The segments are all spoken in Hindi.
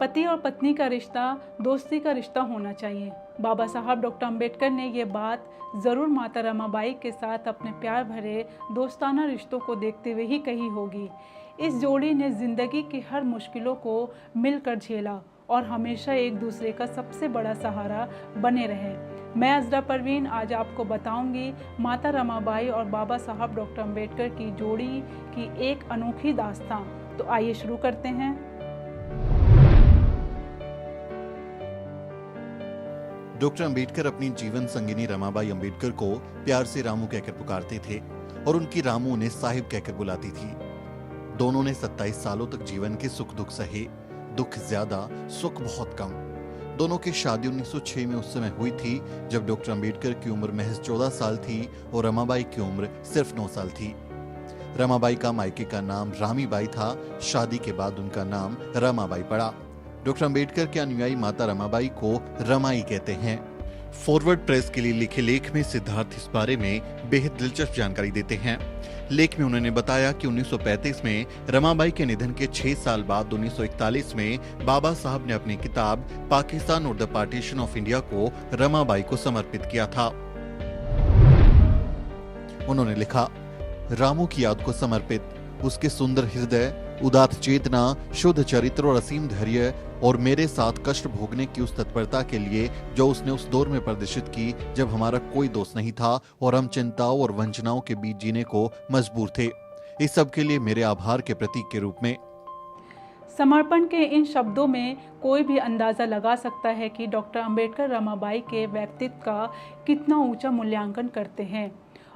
पति और पत्नी का रिश्ता दोस्ती का रिश्ता होना चाहिए। बाबा साहब डॉक्टर अंबेडकर ने ये बात ज़रूर माता रमाबाई के साथ अपने प्यार भरे दोस्ताना रिश्तों को देखते हुए ही कही होगी। इस जोड़ी ने ज़िंदगी की हर मुश्किलों को मिलकर झेला और हमेशा एक दूसरे का सबसे बड़ा सहारा बने रहे। मैं अज़रा परवीन आज आपको बताऊंगी माता रमाबाई और बाबा साहब डॉक्टर अंबेडकर की जोड़ी की एक अनोखी दास्तां। तो आइए शुरू करते हैं। डॉक्टर अंबेडकर अपनी जीवन संगिनी रमाबाई अंबेडकर को प्यार से रामू कहकर पुकारते थे और उनकी रामू उन्हें साहिब कहकर बुलाती थी। दोनों ने 27 सालों तक जीवन के सुख दुख सहे, दुख ज्यादा सुख बहुत कम। दोनों की शादी 1906 में उस समय हुई थी जब डॉक्टर अंबेडकर की उम्र महज 14 साल थी और रमाबाई की उम्र सिर्फ 9 साल थी। रमाबाई का मायके का नाम रामीबाई था। शादी के बाद उनका नाम रमाबाई पड़ा। डॉक्टर अंबेडकर के अनुयायी माता रमाबाई को रमाई कहते हैं। फॉरवर्ड प्रेस के लिए लिखे लेख में सिद्धार्थ इस बारे में बेहद दिलचस्प जानकारी देते हैं। लेख में उन्होंने बताया कि 1935 में रमाबाई के निधन के 6 साल बाद 1941 में बाबा साहब ने अपनी किताब पाकिस्तान और द पार्टीशन ऑफ इंडिया को रमाबाई को समर्पित किया था। उन्होंने लिखा, रामू की याद को समर्पित। उसके सुंदर हृदय, उदात्त चेतना, शुद्ध चरित्र और असीम धैर्य और मेरे साथ कष्ट भोगने की उस तत्परता के लिए जो उसने उस दौर में प्रदर्शित की जब हमारा कोई दोस्त नहीं था और हम चिंताओं और वंचनाओं के बीच जीने को मजबूर थे। इस सब के लिए मेरे आभार के प्रतीक के रूप में। समर्पण के इन शब्दों में कोई भी अंदाज़ा लगा सकता है कि डॉक्टर अंबेडकर रमाबाई के व्यक्तित्व का कितना ऊंचा मूल्यांकन करते हैं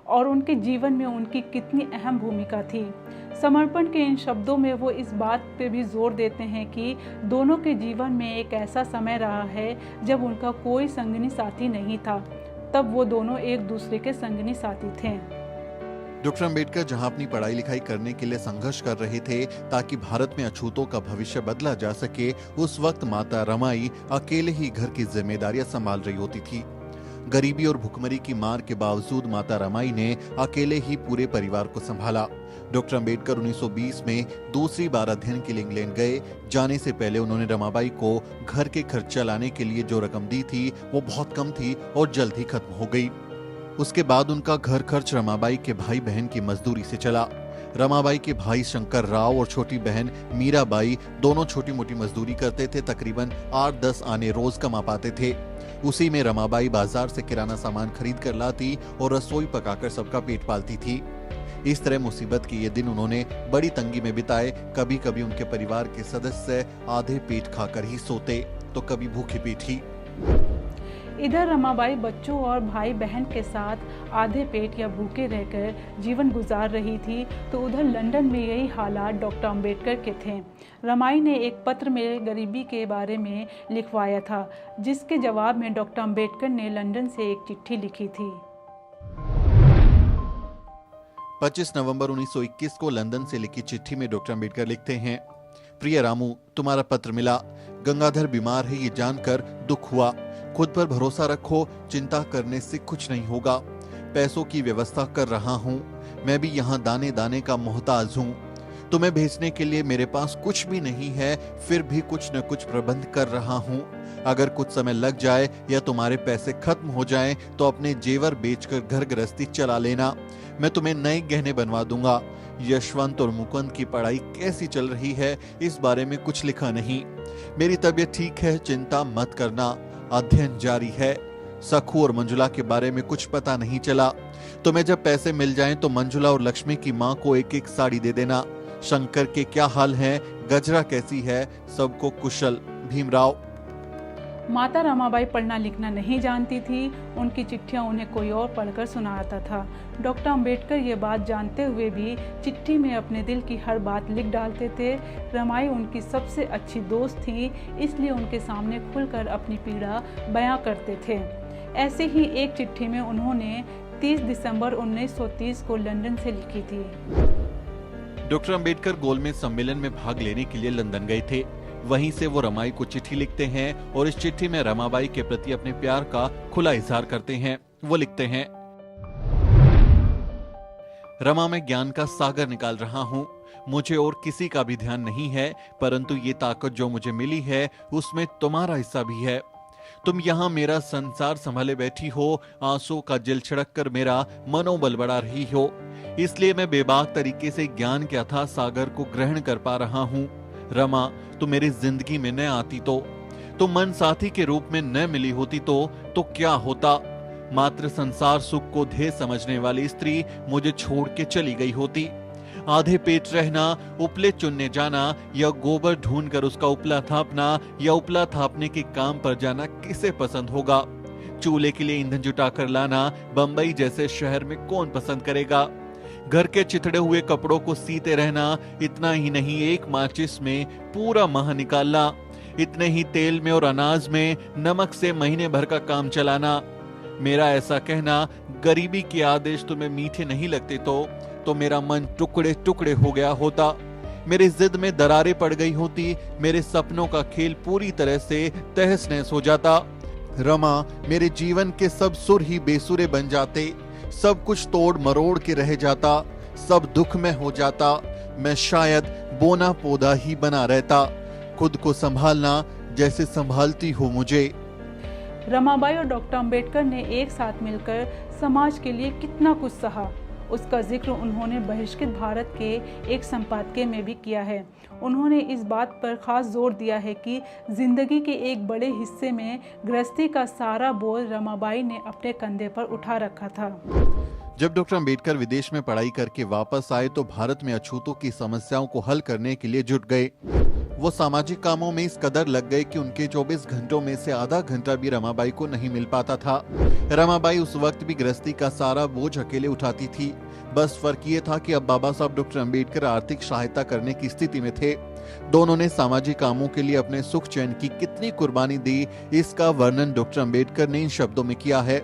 और उनके जीवन में उनकी कितनी अहम भूमिका थी। समर्पण के इन शब्दों में वो इस बात पे भी जोर देते हैं कि दोनों के जीवन में एक ऐसा समय रहा है जब उनका कोई संगिनी साथी नहीं था, तब वो दोनों एक दूसरे के संगिनी साथी थे। डॉक्टर अंबेडकर जहां अपनी पढ़ाई लिखाई करने के लिए संघर्ष कर रहे थे ताकि भारत में अछूतों का भविष्य बदला जा सके, उस वक्त माता रमाई अकेले ही घर की जिम्मेदारियां संभाल रही होती थी। गरीबी और भुखमरी की मार के बावजूद माता रमाई ने अकेले ही पूरे परिवार को संभाला। डॉक्टर अंबेडकर 1920 में दूसरी बार अध्ययन के लिए इंग्लैंड गए। जाने से पहले उन्होंने रमाबाई को घर के खर्च चलाने के लिए जो रकम दी थी वो बहुत कम थी और जल्द ही खत्म हो गई। उसके बाद उनका घर खर्च रमाबाई के भाई बहन की मजदूरी से चला। रमाबाई के भाई शंकर राव और छोटी बहन मीराबाई दोनों छोटी मोटी मजदूरी करते थे। तकरीबन 8-10 आने रोज कमा पाते थे। उसी में रमाबाई बाजार से किराना सामान खरीद कर लाती और रसोई पकाकर सबका पेट पालती थी। इस तरह मुसीबत के ये दिन उन्होंने बड़ी तंगी में बिताए। कभी कभी उनके परिवार के सदस्य आधे पेट खाकर ही सोते तो कभी भूखे पेट ही। इधर रमाबाई बच्चों और भाई बहन के साथ आधे पेट या भूखे रहकर जीवन गुजार रही थी, तो उधर लंदन में यही हालात डॉक्टर अंबेडकर के थे। रमाई ने एक पत्र में गरीबी के बारे में लिखवाया था, जिसके जवाब में डॉक्टर अंबेडकर ने लंदन से एक चिट्ठी लिखी थी। 25 नवंबर 1921 को लंदन से लिखी चिट्ठी में डॉक्टर अंबेडकर लिखते हैं, प्रिय रामू, तुम्हारा पत्र मिला। गंगाधर बीमार है ये जानकर दुख हुआ। खुद पर भरोसा रखो, चिंता करने से कुछ नहीं होगा। पैसों की व्यवस्था कर रहा हूँ। मैं भी यहाँ दाने दाने का मोहताज हूँ। तुम्हें भेजने के लिए मेरे पास कुछ भी नहीं है, फिर भी कुछ न कुछ प्रबंध कर रहा हूँ। अगर कुछ समय लग जाए या तुम्हारे पैसे खत्म हो जाएं, तो अपने जेवर बेचकर घर गृहस्थी चला लेना। मैं तुम्हें नए गहने बनवा दूंगा। यशवंत और मुकुंद की पढ़ाई कैसी चल रही है इस बारे में कुछ लिखा नहीं। मेरी तबीयत ठीक है, चिंता मत करना। अध्ययन जारी है। सखू और मंजुला के बारे में कुछ पता नहीं चला। तुम्हें जब पैसे मिल जाएं तो मंजुला और लक्ष्मी की माँ को एक एक साड़ी दे देना। शंकर के क्या हाल है, गजरा कैसी है, सबको कुशल। भीमराव। माता रमाबाई पढ़ना लिखना नहीं जानती थी। उनकी चिट्ठियां उन्हें कोई और पढ़कर सुनाता था। डॉक्टर अंबेडकर ये बात जानते हुए भी चिट्ठी में अपने दिल की हर बात लिख डालते थे। रमाई उनकी सबसे अच्छी दोस्त थी, इसलिए उनके सामने खुलकर अपनी पीड़ा बयां करते थे। ऐसे ही एक चिट्ठी में उन्होंने 30 दिसंबर 1930 को लंदन से लिखी थी। डॉक्टर अंबेडकर गोलमेज सम्मेलन में भाग लेने के लिए लंदन गए थे। वहीं से वो रमाई को चिट्ठी लिखते हैं और इस चिट्ठी में रमाबाई के प्रति अपने प्यार का खुला इजहार करते हैं। वो लिखते हैं, रमा, मैं ज्ञान का सागर निकाल रहा हूँ। मुझे और किसी का भी ध्यान नहीं है, परंतु ये ताकत जो मुझे मिली है उसमें तुम्हारा हिस्सा भी है। तुम यहाँ मेरा संसार संभाले बैठी हो, आंसू का जल छिड़क कर मेरा मनोबल बढ़ा रही हो, इसलिए मैं बेबाक तरीके से ज्ञान के अथाह सागर को ग्रहण कर पा रहा हूँ। रमा, तुम मेरी जिंदगी में न आती तो तुम मन साथी के रूप में न मिली होती तो क्या होता? मात्र संसार सुख को ध्येय समझने वाली स्त्री मुझे छोड़ के चली गई होती। आधे पेट रहना, उपले चुनने जाना या गोबर ढूंढकर उसका उपला थापना या उपला थापने के काम पर जाना किसे पसंद होगा? चूल्हे के लिए ईंधन जुटा कर लाना बंबई जैसे शहर में कौन पसंद करेगा? घर के चिथड़े हुए कपड़ों को सीते रहना, इतना ही नहीं एक माचिस में पूरा माह निकालना, इतने ही तेल में और अनाज में नमक से महीने भर का काम चलाना। मेरा ऐसा कहना, गरीबी के आदेश तुम्हें मीठे नहीं लगते तो मेरा मन टुकड़े टुकड़े हो गया होता, मेरी जिद में दरारें पड़ गई होती, मेरे सपनों का खेल पूरी तरह से तहस नहस हो जाता। रमा, मेरे जीवन के सब सुर ही बेसुरे बन जाते, सब कुछ तोड़ मरोड़ के रह जाता, सब दुख में हो जाता, मैं शायद बोना पौधा ही बना रहता, खुद को संभालना जैसे संभालती हो मुझे। रमाबाई और डॉक्टर अंबेडकर ने एक साथ मिलकर समाज के लिए कितना कुछ सहा, उसका जिक्र उन्होंने बहिष्कृत भारत के एक संपादकीय में भी किया है। उन्होंने इस बात पर खास जोर दिया है कि जिंदगी के एक बड़े हिस्से में गृहस्थी का सारा बोझ रमाबाई ने अपने कंधे पर उठा रखा था। जब डॉक्टर अंबेडकर विदेश में पढ़ाई करके वापस आए तो भारत में अछूतों की समस्याओं को हल करने के लिए जुट गए। वो सामाजिक कामों में इस कदर लग गए कि उनके 24 घंटों में से आधा घंटा भी रमाबाई को नहीं मिल पाता था। रमाबाई उस वक्त भी गृहस्थी का सारा बोझ अकेले उठाती थी। बस फर्क ये था कि अब बाबा साहब डॉक्टर अंबेडकर आर्थिक सहायता करने की स्थिति में थे। दोनों ने सामाजिक कामों के लिए अपने सुख चैन की कितनी कुर्बानी दी, इसका वर्णन डॉक्टर अंबेडकर ने इन शब्दों में किया है।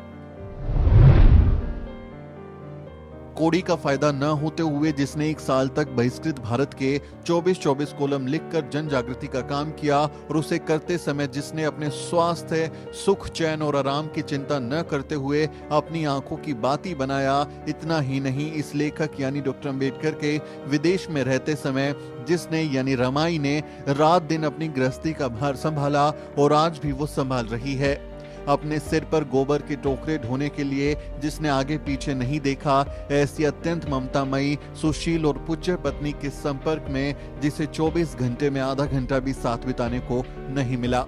कोड़ी का फायदा न होते हुए जिसने 1 साल तक बहिष्कृत भारत के 24-24 कॉलम लिखकर जन जागृति का काम किया और उसे करते समय जिसने अपने स्वास्थ्य, सुख, चैन और आराम की चिंता न करते हुए अपनी आंखों की बाती बनाया, इतना ही नहीं इस लेखक यानी डॉक्टर अंबेडकर के विदेश में रहते समय जिसने यानी रमाई ने रात दिन अपनी गृहस्थी का भार संभाला और आज भी वो संभाल रही है। अपने सिर पर गोबर के टोकरे ढोने के लिए जिसने आगे पीछे नहीं देखा, ऐसी अत्यंत ममतामयी, सुशील और पूज्य पत्नी के संपर्क में जिसे 24 घंटे में आधा घंटा भी साथ बिताने को नहीं मिला।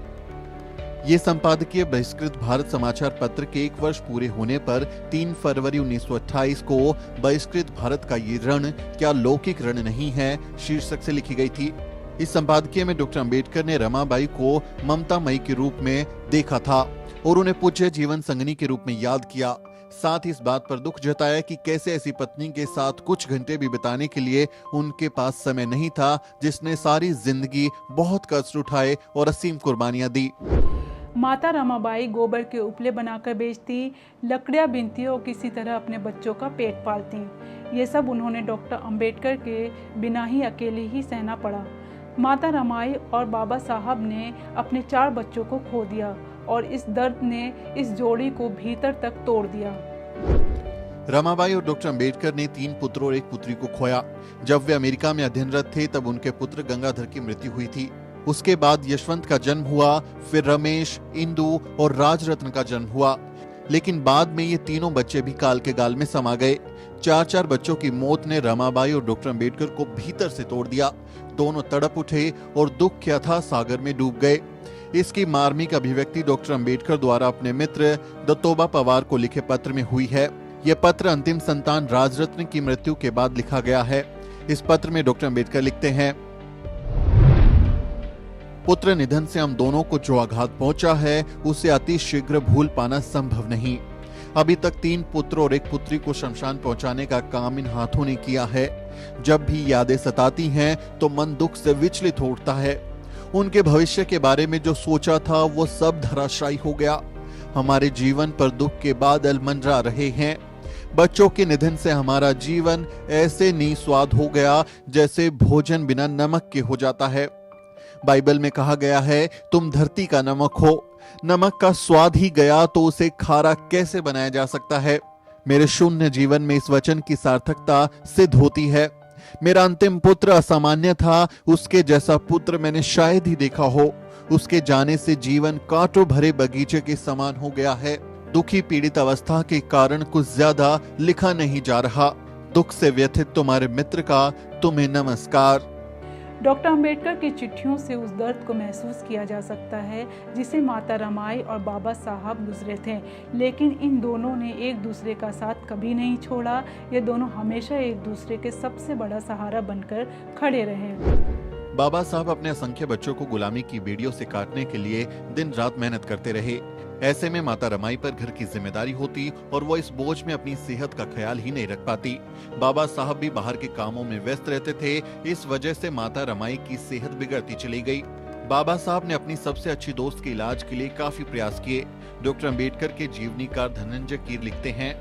ये संपादकीय बहिष्कृत भारत समाचार पत्र के 1 वर्ष पूरे होने पर 3 फरवरी 1928 को बहिष्कृत भारत का ये रण क्या लौकिक रण नहीं है शीर्षक से लिखी गई थी। इस संपादकीय में डॉक्टर अंबेडकर ने रमाबाई को ममतामयी के रूप में देखा था और उन्हें पूज्य जीवन संगनी के रूप में याद किया। साथ ही इस बात पर दुख जताया कि कैसे ऐसी पत्नी के साथ कुछ घंटे भी बिताने के लिए उनके पास समय नहीं था, जिसने सारी जिंदगी बहुत कष्ट उठाए और असीम कुर्बानियां दी। माता रमाबाई गोबर के उपले बनाकर बेचती, लकड़ियां बीनती और किसी तरह अपने बच्चों का पेट पालती। ये सब उन्होंने डॉक्टर अंबेडकर के बिना ही अकेले ही सहना पड़ा। माता रमाई और बाबा साहब ने अपने 4 बच्चों को खो दिया और इस दर्द ने इस जोड़ी को भीतर तक तोड़ दिया। रमाबाई और डॉक्टर अंबेडकर ने 3 पुत्र और 1 पुत्री को खोया। जब वे अमेरिका में अध्ययनरत थे तब उनके पुत्र गंगाधर की मृत्यु हुई थी। उसके बाद यशवंत का जन्म हुआ, फिर रमेश, इंदु और राजरत्न का जन्म हुआ। लेकिन बाद में ये तीनों बच्चे भी काल के गाल में समा गए। 4 बच्चों की मौत ने रमाबाई और डॉक्टर अंबेडकर को भीतर से तोड़ दिया। दोनों तड़प उठे और दुख के अथाह सागर में डूब गए। इसकी मार्मिक अभिव्यक्ति डॉक्टर अंबेडकर द्वारा अपने मित्र दत्तोबा पवार को लिखे पत्र में हुई है। यह पत्र अंतिम संतान राजरत्न की मृत्यु के बाद लिखा गया है। इस पत्र में डॉक्टर अंबेडकर लिखते हैं, पुत्र निधन से हम दोनों को जो आघात पहुंचा है उसे अति शीघ्र भूल पाना संभव नहीं। अभी तक 3 पुत्र और 1 पुत्री को शमशान पहुंचाने का काम इन हाथों ने किया है। जब भी यादें सताती हैं तो मन दुख से विचलित हो उठता है। उनके भविष्य के बारे में जो सोचा था वो सब धराशायी हो गया। हमारे जीवन पर दुख के बादल मंडरा रहे हैं। बच्चों के निधन से हमारा जीवन ऐसे निस्वाद हो गया जैसे भोजन बिना नमक के हो जाता है। बाइबल में कहा गया है, तुम धरती का नमक हो। नमक का स्वाद ही गया तो उसे खारा कैसे बनाया जा सकता है। मेरे शून्य जीवन में इस वचन की सार्थकता सिद्ध होती है। मेरा अंतिम पुत्र असामान्य था, उसके जैसा पुत्र मैंने शायद ही देखा हो। उसके जाने से जीवन कांटों भरे बगीचे के समान हो गया है। दुखी पीड़ित अवस्था के कारण कुछ ज्यादा लिखा नहीं जा रहा। दुख से व्यथित तुम्हारे मित्र का तुम्हें नमस्कार। डॉक्टर अंबेडकर की चिट्ठियों से उस दर्द को महसूस किया जा सकता है जिसे माता रमाई और बाबा साहब गुजरे थे, लेकिन इन दोनों ने एक दूसरे का साथ कभी नहीं छोड़ा। ये दोनों हमेशा एक दूसरे के सबसे बड़ा सहारा बनकर खड़े रहे। बाबा साहब अपने असंख्य बच्चों को गुलामी की बेड़ियों से काटने के लिए दिन रात मेहनत करते रहे। ऐसे में माता रमाई पर घर की जिम्मेदारी होती और वो इस बोझ में अपनी सेहत का ख्याल ही नहीं रख पाती। बाबा साहब भी बाहर के कामों में व्यस्त रहते थे। इस वजह से माता रमाई की सेहत बिगड़ती चली गई। बाबा साहब ने अपनी सबसे अच्छी दोस्त के इलाज के लिए काफी प्रयास किए। डॉक्टर अंबेडकर के जीवनीकार धनंजय कीर लिखते हैं,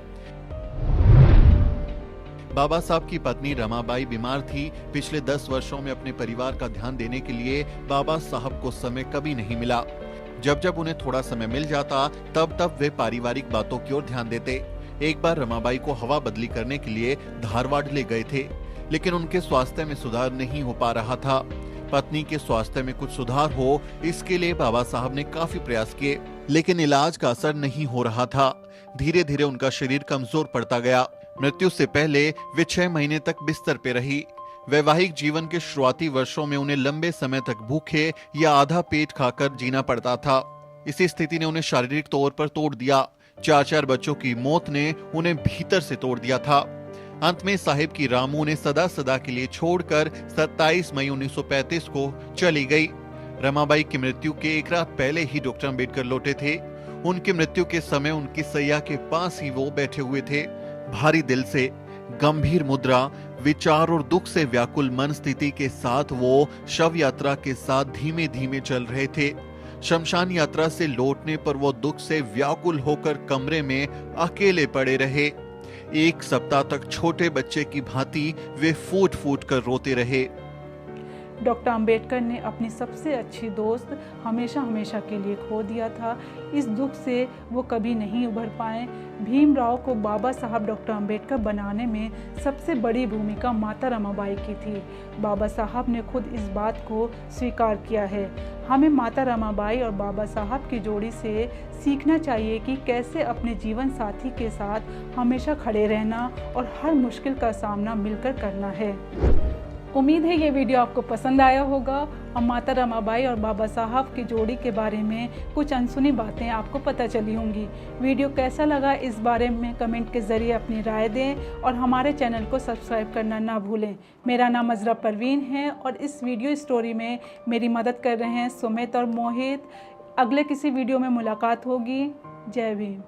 बाबा साहब की पत्नी रमाबाई बीमार थी। पिछले 10 वर्षों में अपने परिवार का ध्यान देने के लिए बाबा साहब को समय कभी नहीं मिला। जब जब उन्हें थोड़ा समय मिल जाता तब तब वे पारिवारिक बातों की ओर ध्यान देते। एक बार रमाबाई को हवा बदली करने के लिए धारवाड़ ले गए थे, लेकिन उनके स्वास्थ्य में सुधार नहीं हो पा रहा था। पत्नी के स्वास्थ्य में कुछ सुधार हो, इसके लिए बाबा साहब ने काफी प्रयास किए, लेकिन इलाज का असर नहीं हो रहा था। धीरे धीरे उनका शरीर कमजोर पड़ता गया। मृत्यु से पहले वे 6 महीने तक बिस्तर पे रही। वैवाहिक जीवन के शुरुआती वर्षों में उन्हें लंबे समय तक भूखे या आधा पेट खाकर जीना पड़ता था। इसी स्थिति ने उन्हें शारीरिक तौर पर तोड़ दिया। 4 बच्चों की मौत ने उन्हें भीतर से तोड़ दिया था। अंत में साहिब की रामू ने सदा सदा के लिए छोड़कर 27 मई 1935 को चली गई। रमाबाई की मृत्यु के एक रात पहले ही डॉक्टर अंबेडकर लौटे थे। उनकी मृत्यु के समय उनकी सैया के पास ही वो बैठे हुए थे। भारी दिल से, गंभीर मुद्रा, विचार और दुख से व्याकुल मन स्थिति के साथ वो शव यात्रा के साथ धीमे धीमे चल रहे थे। शमशान यात्रा से लौटने पर वो दुख से व्याकुल होकर कमरे में अकेले पड़े रहे। 1 सप्ताह तक छोटे बच्चे की भांति वे फूट फूट कर रोते रहे। डॉक्टर अंबेडकर ने अपनी सबसे अच्छी दोस्त हमेशा हमेशा के लिए खो दिया था। इस दुख से वो कभी नहीं उभर पाए। भीमराव को बाबा साहब डॉक्टर अंबेडकर बनाने में सबसे बड़ी भूमिका माता रमाबाई की थी। बाबा साहब ने खुद इस बात को स्वीकार किया है। हमें माता रमाबाई और बाबा साहब की जोड़ी से सीखना चाहिए कि कैसे अपने जीवन साथी के साथ हमेशा खड़े रहना और हर मुश्किल का सामना मिलकर करना है। उम्मीद है ये वीडियो आपको पसंद आया होगा और माता रमाबाई और बाबा साहब की जोड़ी के बारे में कुछ अनसुनी बातें आपको पता चली होंगी। वीडियो कैसा लगा इस बारे में कमेंट के ज़रिए अपनी राय दें और हमारे चैनल को सब्सक्राइब करना ना भूलें। मेरा नाम अजरा परवीन है और इस वीडियो स्टोरी में मेरी मदद कर रहे हैं सुमित और मोहित। अगले किसी वीडियो में मुलाकात होगी। जय भीम।